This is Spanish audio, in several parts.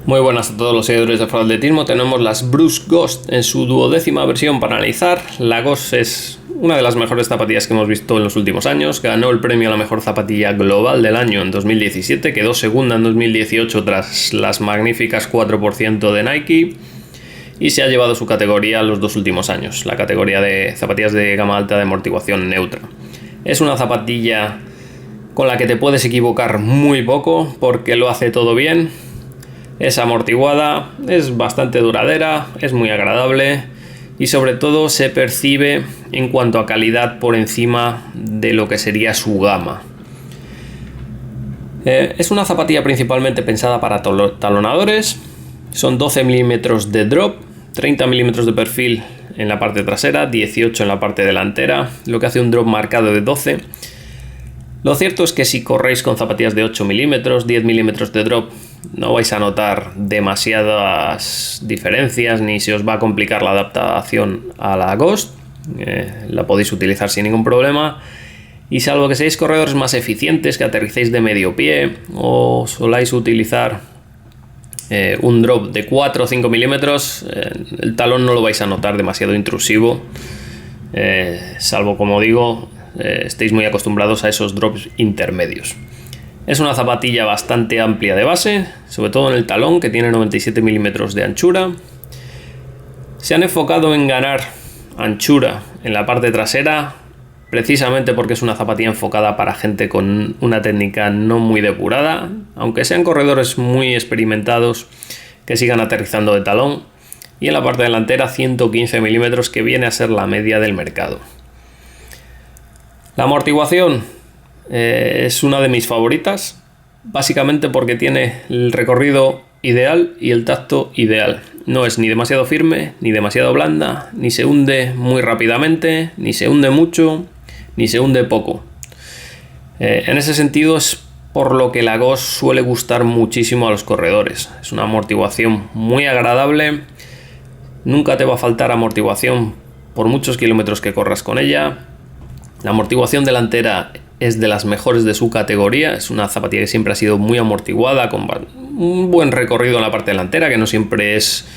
Muy buenas a todos los seguidores de Atletismo. Tenemos las Bruce Ghost en su 12ª versión para analizar. La Ghost es una de las mejores zapatillas que hemos visto en los últimos años. Ganó el premio a la mejor zapatilla global del año en 2017. Quedó segunda en 2018 tras las magníficas 4% de Nike. Y se ha llevado su categoría los dos últimos años, la categoría de zapatillas de gama alta de amortiguación neutra. Es una zapatilla con la que te puedes equivocar muy poco porque lo hace todo bien. Es amortiguada, es bastante duradera, es muy agradable y sobre todo se percibe en cuanto a calidad por encima de lo que sería su gama. Es una zapatilla principalmente pensada para talonadores. Son 12 milímetros de drop, 30 milímetros de perfil en la parte trasera, 18 en la parte delantera, lo que hace un drop marcado de 12. Lo cierto es que si corréis con zapatillas de 8 milímetros, 10 milímetros de drop, no vais a notar demasiadas diferencias ni se os va a complicar la adaptación a la Ghost. La podéis utilizar sin ningún problema. Y salvo que seáis corredores más eficientes, que aterricéis de medio pie o soláis utilizar un drop de 4 o 5 milímetros, el talón no lo vais a notar demasiado intrusivo, salvo, como digo, estéis muy acostumbrados a esos drops intermedios. Es una zapatilla bastante amplia de base, sobre todo en el talón, que tiene 97 milímetros de anchura. Se han enfocado en ganar anchura en la parte trasera, precisamente porque es una zapatilla enfocada para gente con una técnica no muy depurada, aunque sean corredores muy experimentados que sigan aterrizando de talón. Y en la parte delantera 115 milímetros, que viene a ser la media del mercado. La amortiguación es una de mis favoritas, básicamente porque tiene el recorrido ideal y el tacto ideal. No es ni demasiado firme, ni demasiado blanda, ni se hunde muy rápidamente, ni se hunde mucho, ni se hunde poco. En ese sentido es por lo que la Ghost suele gustar muchísimo a los corredores. Es una amortiguación muy agradable, nunca te va a faltar amortiguación por muchos kilómetros que corras con ella. La amortiguación delantera es de las mejores de su categoría. Es una zapatilla que siempre ha sido muy amortiguada, con un buen recorrido en la parte delantera, que no siempre es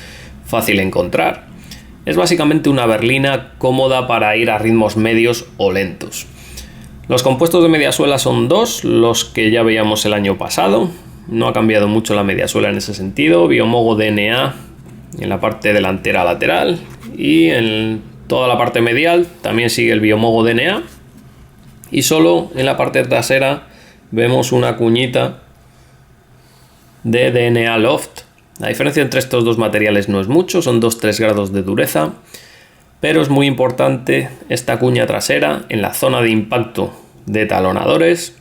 fácil encontrar. Es básicamente una berlina cómoda para ir a ritmos medios o lentos. Los compuestos de mediasuela son dos, los que ya veíamos el año pasado. No ha cambiado mucho la mediasuela en ese sentido. Biomogo DNA en la parte delantera lateral, y en toda la parte medial también sigue el Biomogo DNA. Y solo en la parte trasera vemos una cuñita de DNA Loft. La diferencia entre estos dos materiales no es mucho, son 2-3 grados de dureza, pero es muy importante esta cuña trasera en la zona de impacto de talonadores,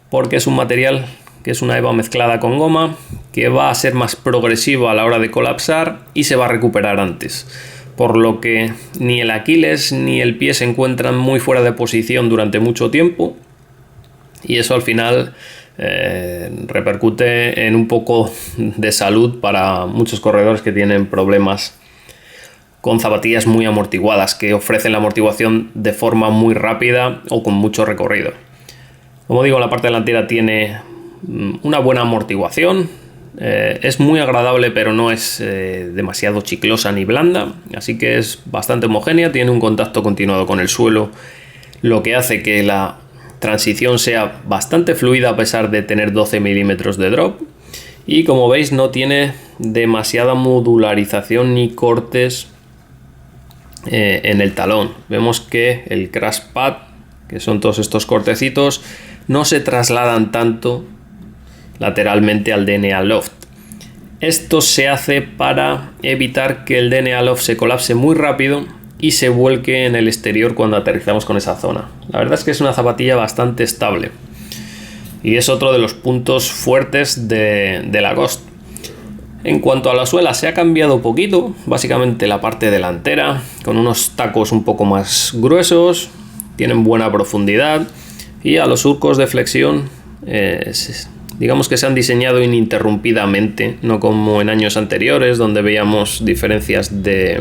porque es un material que es una EVA mezclada con goma, que va a ser más progresivo a la hora de colapsar y se va a recuperar antes. Por lo que ni el Aquiles ni el pie se encuentran muy fuera de posición durante mucho tiempo, y eso al final repercute en un poco de salud para muchos corredores que tienen problemas con zapatillas muy amortiguadas, que ofrecen la amortiguación de forma muy rápida o con mucho recorrido. Como digo, la parte delantera tiene una buena amortiguación. Es muy agradable, pero no es demasiado chiclosa ni blanda, así que es bastante homogénea, tiene un contacto continuado con el suelo, lo que hace que la transición sea bastante fluida a pesar de tener 12 milímetros de drop. Y como veis, no tiene demasiada modularización ni cortes en el talón. Vemos que el crash pad, que son todos estos cortecitos, no se trasladan tanto lateralmente al DNA Loft. Esto se hace para evitar que el DNA Loft se colapse muy rápido y se vuelque en el exterior cuando aterrizamos con esa zona. La verdad es que es una zapatilla bastante estable y es otro de los puntos fuertes de la Ghost. En cuanto a la suela, se ha cambiado poquito, básicamente la parte delantera, con unos tacos un poco más gruesos, tienen buena profundidad, y a los surcos de flexión digamos que se han diseñado ininterrumpidamente, no como en años anteriores donde veíamos diferencias de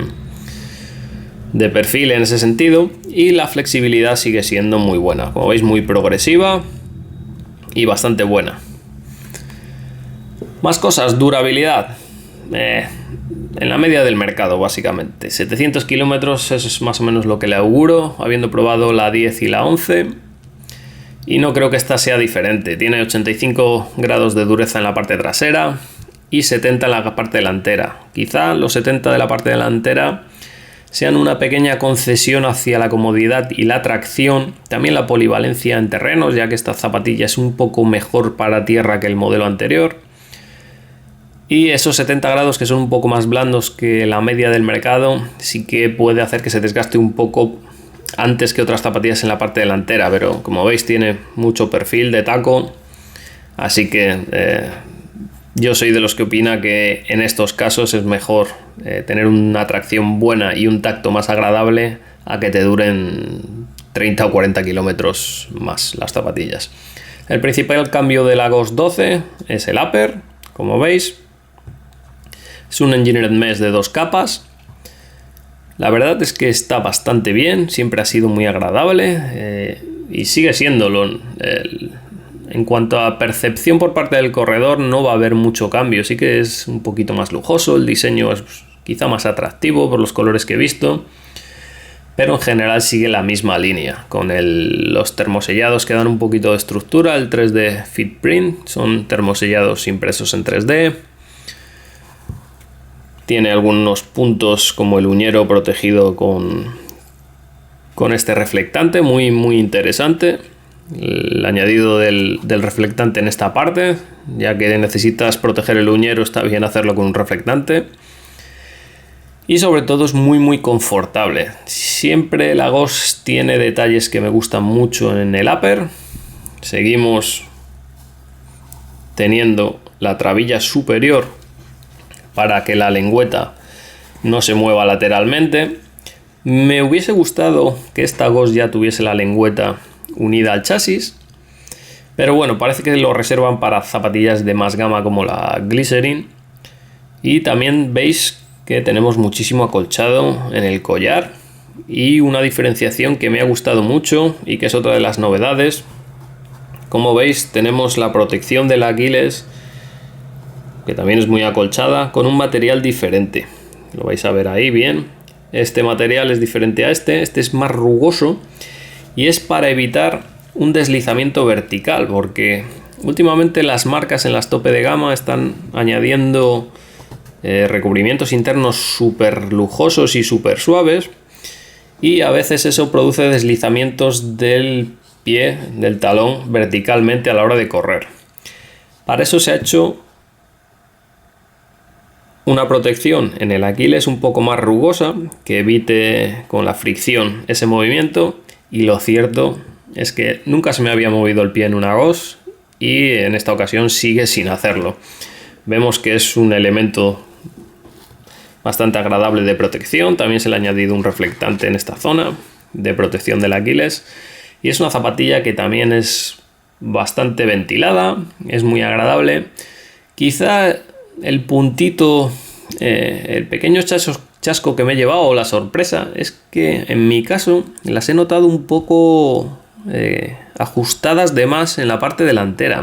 perfil en ese sentido, y la flexibilidad sigue siendo muy buena, como veis, muy progresiva y bastante buena. Más cosas, durabilidad. en la media del mercado, básicamente. 700 kilómetros, eso es más o menos lo que le auguro, habiendo probado la 10 y la 11. Y no creo que esta sea diferente. Tiene 85 grados de dureza en la parte trasera y 70 en la parte delantera. Quizá los 70 de la parte delantera sean una pequeña concesión hacia la comodidad y la tracción, también la polivalencia en terrenos, ya que esta zapatilla es un poco mejor para tierra que el modelo anterior. Y esos 70 grados, que son un poco más blandos que la media del mercado, sí que puede hacer que se desgaste un poco antes que otras zapatillas en la parte delantera, pero como veis tiene mucho perfil de taco, así que yo soy de los que opina que en estos casos es mejor tener una tracción buena y un tacto más agradable a que te duren 30 o 40 kilómetros más las zapatillas. El principal cambio de la Ghost 12 es el upper, como veis. Es un Engineered Mesh de 2 capas. La verdad es que está bastante bien, siempre ha sido muy agradable y sigue siéndolo. En cuanto a percepción por parte del corredor, no va a haber mucho cambio. Sí que es un poquito más lujoso, el diseño es quizá más atractivo por los colores que he visto, pero en general sigue la misma línea, con los termosellados que dan un poquito de estructura. El 3D Fitprint son termosellados impresos en 3D. Tiene algunos puntos como el uñero protegido con este reflectante, muy interesante. El añadido del reflectante en esta parte, ya que necesitas proteger el uñero, está bien hacerlo con un reflectante. Y sobre todo es muy confortable. Siempre la Ghost tiene detalles que me gustan mucho en el upper. Seguimos teniendo la trabilla superior para que la lengüeta no se mueva lateralmente. Me hubiese gustado que esta Ghost ya tuviese la lengüeta unida al chasis, pero bueno, parece que lo reservan para zapatillas de más gama como la Glycerin. Y también veis que tenemos muchísimo acolchado en el collar y una diferenciación que me ha gustado mucho y que es otra de las novedades. Como veis, tenemos la protección del Aquiles, que también es muy acolchada, con un material diferente. Lo vais a ver ahí bien. Este material es diferente a este es más rugoso y es para evitar un deslizamiento vertical, porque últimamente las marcas en las tope de gama están añadiendo recubrimientos internos súper lujosos y súper suaves, y a veces eso produce deslizamientos del pie, del talón, verticalmente a la hora de correr. Para eso se ha hecho una protección en el Aquiles un poco más rugosa, que evite con la fricción ese movimiento. Y lo cierto es que nunca se me había movido el pie en una Ghost y en esta ocasión sigue sin hacerlo. Vemos que es un elemento bastante agradable de protección. También se le ha añadido un reflectante en esta zona de protección del Aquiles. Y es una zapatilla que también es bastante ventilada, es muy agradable. Quizá el puntito, el pequeño chasco que me he llevado, o la sorpresa, es que en mi caso las he notado un poco ajustadas de más en la parte delantera.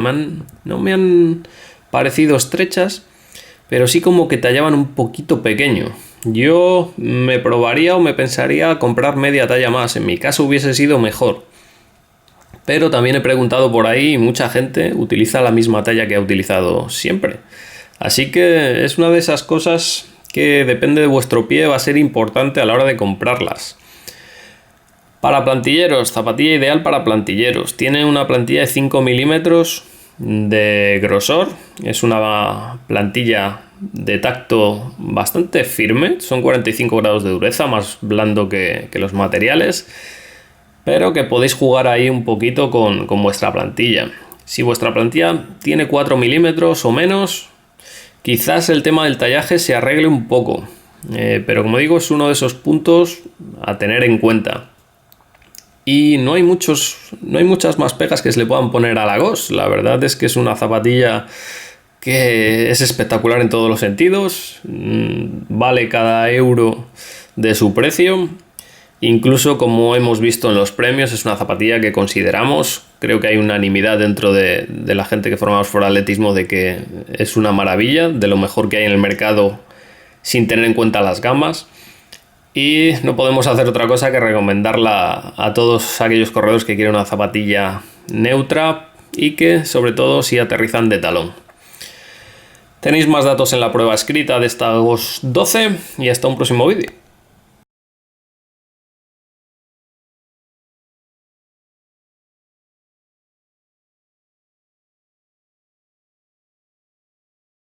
No me han parecido estrechas, pero sí como que tallaban un poquito pequeño. Yo me probaría o me pensaría comprar media talla más. En mi caso hubiese sido mejor. Pero también he preguntado por ahí y mucha gente utiliza la misma talla que ha utilizado siempre. Así que es una de esas cosas que depende de vuestro pie, va a ser importante a la hora de comprarlas. Para plantilleros, zapatilla ideal para plantilleros. Tiene una plantilla de 5 milímetros de grosor. Es una plantilla de tacto bastante firme. Son 45 grados de dureza, más blando que los materiales. Pero que podéis jugar ahí un poquito con vuestra plantilla. Si vuestra plantilla tiene 4 milímetros o menos, quizás el tema del tallaje se arregle un poco, pero como digo, es uno de esos puntos a tener en cuenta. Y no hay muchas más pegas que se le puedan poner a la Ghost. La verdad es que es una zapatilla que es espectacular en todos los sentidos. Vale cada euro de su precio. Incluso, como hemos visto en los premios, es una zapatilla que consideramos, creo que hay unanimidad dentro de la gente que formamos For Atletismo de que es una maravilla, de lo mejor que hay en el mercado sin tener en cuenta las gamas. Y no podemos hacer otra cosa que recomendarla a todos aquellos corredores que quieren una zapatilla neutra y que, sobre todo, si aterrizan de talón. Tenéis más datos en la prueba escrita de esta Agos 12 y hasta un próximo vídeo.